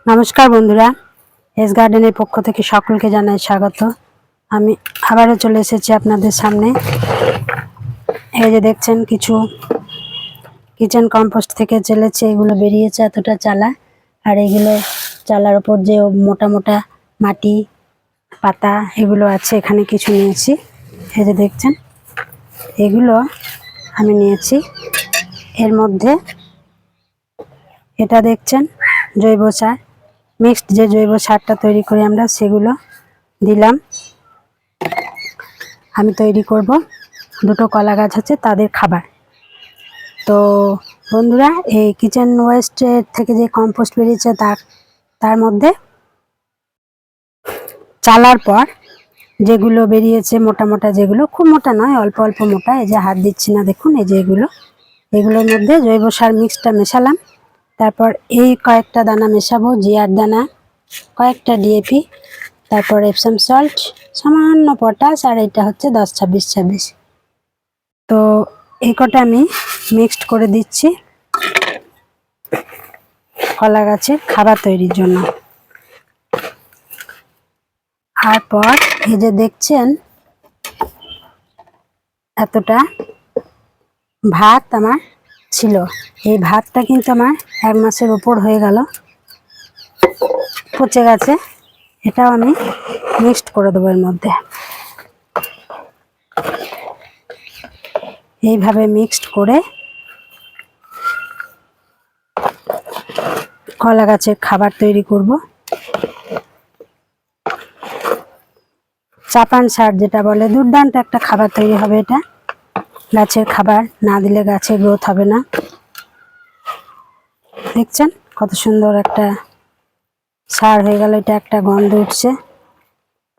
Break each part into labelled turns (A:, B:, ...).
A: নমস্কার বন্ধুরা, এস গার্ডেনের পক্ষ থেকে সকলকে জানাই স্বাগত। আমি আবারও চলে এসেছি আপনাদের সামনে। এই যে দেখছেন কিছু কিচেন কম্পোস্ট থেকে চলেছে, এগুলো বেরিয়েছে এতটা চালা। আর এগুলো চালার ওপর যে মোটা মোটা মাটি পাতা এগুলো আছে, এখানে কিছু নিয়েছি। এই যে দেখছেন এগুলো আমি নিয়েছি। এর মধ্যে এটা দেখছেন জৈব সার, মিক্সড যে জৈব সারটা তৈরি করি আমরা, সেগুলো দিলাম। আমি তৈরি করব, দুটো কলা গাছ আছে তাদের খাবার। তো বন্ধুরা, এই কিচেন ওয়েস্টের থেকে যে কম্পোস্ট বেরিয়েছে তার মধ্যে চালার পর যেগুলো বেরিয়েছে মোটা মোটা, যেগুলো খুব মোটা নয়, অল্প অল্প মোটা, এই যে হাত দিচ্ছি না দেখুন, এই যে এগুলোর মধ্যে জৈব সার মিক্সটা মেশালাম। তারপর এই কয়েকটা দানা মেশাবো, জিআর দানা, কয়েকটা ডিএপি, তারপর এপসাম সল্ট, সামান্য পটাশ, আর এটা হচ্ছে 10-26-26। তো এই কটা আমি মিক্সড করে দিচ্ছি কলা গাছের খাবার তৈরির জন্য। তারপর এই যে দেখছেন এতটা ভাত আমার ছিল, এই ভাতটা কিন্তু আমার 1 মাসের উপর হয়ে গেল, পচে গেছে। এটাও আমি মিক্সড করে দেবো এর মধ্যে। এইভাবে মিক্সড করে কলা গাছের খাবার তৈরি করব। চাপান সার যেটা বলে, দুর্দান্ত একটা খাবার তৈরি হবে এটা। গাছের খাবার না দিলে গাছের গ্রোথ হবে না। দেখছেন কত সুন্দর একটা সার হয়ে গেল। এটা একটা গন্ধ উঠছে,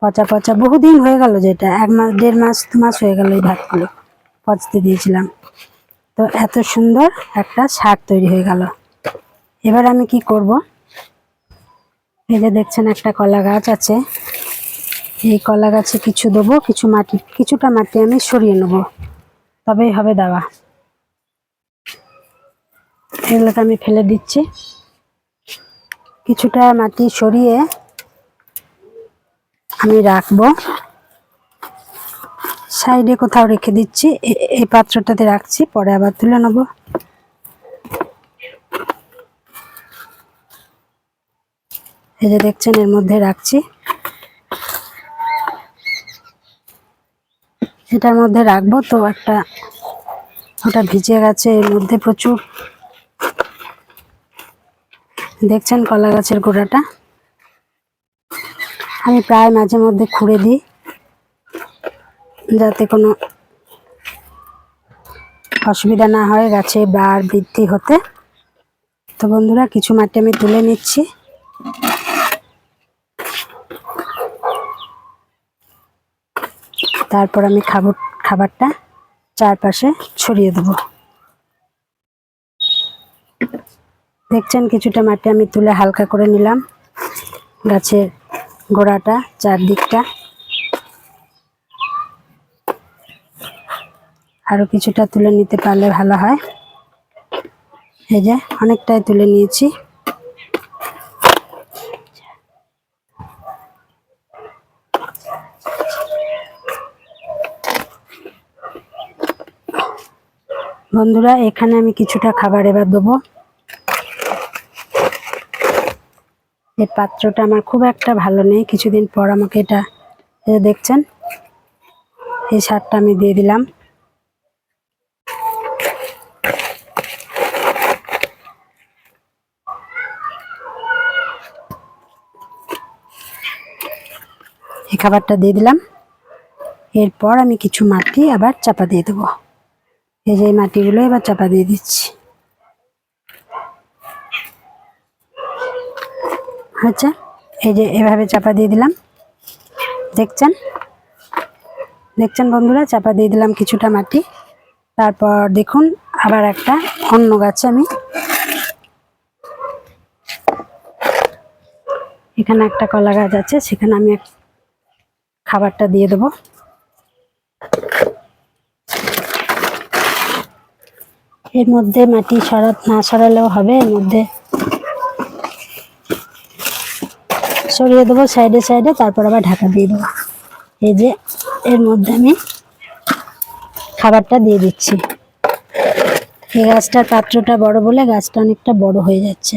A: পচা পচা, বহুদিন হয়ে গেল, যেটা 1 মাস 1.5 মাস 2 মাস হয়ে গেল এই ভাতগুলো পচতে দিয়েছিলাম। তো এত সুন্দর একটা সার তৈরি হয়ে গেল। এবার আমি কি করব, এই যে দেখছেন একটা কলা গাছ আছে, এই কলা গাছে কিছু দেবো, কিছুটা মাটি আমি সরিয়ে নেব, তবেই হবে দেওয়া। এগুলোকে আমি ফেলে দিচ্ছি। কিছুটা মাটি সরিয়ে আমি রাখবো সাইডে, কোথাও রেখে দিচ্ছি। এই পাত্রটাতে রাখছি, পরে আবার তুলে নেব। এই যে দেখছেন এর মধ্যে রাখছি, এটার মধ্যে রাখবো। তো ওটা ভিজে গেছে, এর মধ্যে প্রচুর। দেখছেন কলা গাছের গোড়াটা আমি প্রায় মাঝে মধ্যে খুঁড়ে দিই, যাতে কোনো অসুবিধা না হয় গাছে বাড় বৃদ্ধি হতে। তো বন্ধুরা, কিছু মাটি আমি তুলে নিচ্ছি। তারপর আমি খাবারটা চারপাশে ছড়িয়ে দেব। দেখছেন কিছুটা মাটি আমি তুলে হালকা করে নিলাম গাছের গোড়াটা, চারদিকটা। আরো কিছুটা তুলে নিতে পারলে ভালো হয়। এই যে অনেকটাই তুলে নিয়েছি। বন্ধুরা, এখানে আমি কিছুটা খাবার এবার দেবো। এই পাত্রটা আমার খুব একটা ভালো নেই, কিছুদিন পর আমাকে এটা, দেখছেন এই সারটা আমি দিয়ে দিলাম। এই খাবারটা দিয়ে দিলাম। এরপর আমি কিছু মাটি আবার চাপা দিয়ে দেবো। এই যে মাটিগুলো এবার চাপা দিয়ে দিচ্ছি। আচ্ছা, এই যে এভাবে চাপা দিয়ে দিলাম। দেখছেন বন্ধুরা, চাপা দিয়ে দিলাম কিছুটা মাটি। তারপর দেখুন আবার একটা অন্য গাছে আমি, এখানে একটা কলা গাছ আছে, সেখানে আমি খাবারটা দিয়ে দেবো। এর মধ্যে মাটি না সরালেও হবে, এর মধ্যে সরিয়ে দেবো সাইডে সাইডে, তারপর আবার ঢাকা দিয়ে দেবো। এই যে এর মধ্যে আমি খাবারটা দিয়ে দিচ্ছি। এই গাছটার পাত্রটা বড় বলে গাছটা অনেকটা বড় হয়ে যাচ্ছে।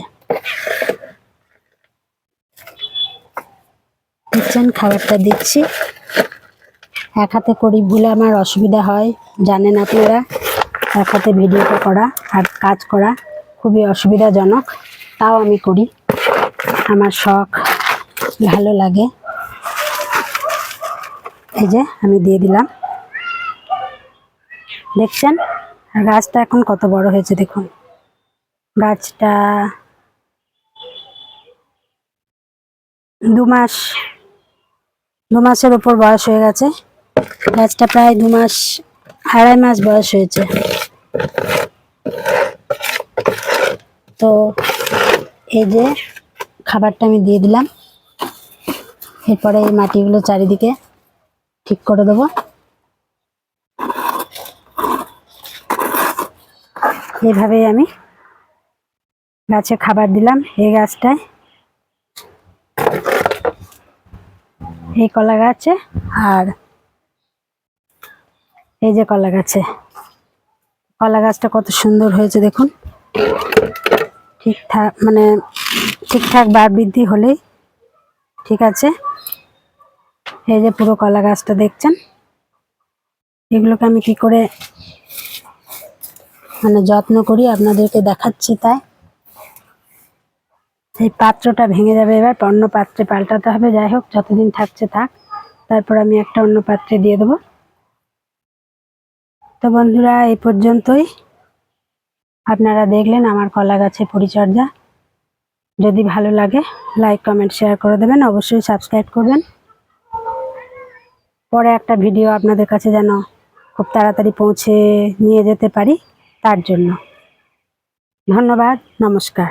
A: দেখছেন খাবারটা দিচ্ছি। এক হাতে করি বলে আমার অসুবিধা হয়, জানেন আপনারা। এক হাতে ভিডিওটা করা আর কাজ করা খুবই অসুবিধাজনক, তাও আমি করি, আমার শখ, ভালো লাগে। এই যে আমি দিয়ে দিলাম, দেখছেন। আর গাছটা এখন কত বড় হয়েছে দেখুন। গাছটা 2 মাসের উপর বয়স হয়ে গেছে। গাছটা প্রায় 2 মাস, 2.5 মাস বয়স হয়েছে। তো এই যে খাবারটা আমি দিয়ে দিলাম। এরপরে এই মাটিগুলো চারিদিকে ঠিক করে দেবো। এইভাবেই আমি গাছে খাবার দিলাম। এই গাছটায়, এই কলা গাছে, আর এই যে কলা গাছে, কলা গাছটা কত সুন্দর হয়েছে দেখুন। ঠিকঠাক মানে ঠিকঠাক বার বৃদ্ধি হলেই ঠিক আছে। এই যে পুরো কলা গাছটা দেখছেন। এগুলোকে আমি কি করে মানে যত্ন করি আপনাদেরকে দেখাচ্ছি। তাই এই পাত্রটা ভেঙে যাবে, এবার অন্য পাত্রে পাল্টাতে হবে। যাই হোক, যতদিন থাকছে থাক, তারপর আমি একটা অন্য পাত্রে দিয়ে দেবো। তো বন্ধুরা, এই পর্যন্তই আপনারা দেখলেন আমার কলা গাছের পরিচর্যা। যদি ভালো লাগে লাইক কমেন্ট শেয়ার করে দেবেন, অবশ্যই সাবস্ক্রাইব করবেন। পরে একটা ভিডিও আপনাদের কাছে যেন খুব তাড়াতাড়ি পৌঁছে নিয়ে যেতে পারি, তার জন্য ধন্যবাদ। নমস্কার।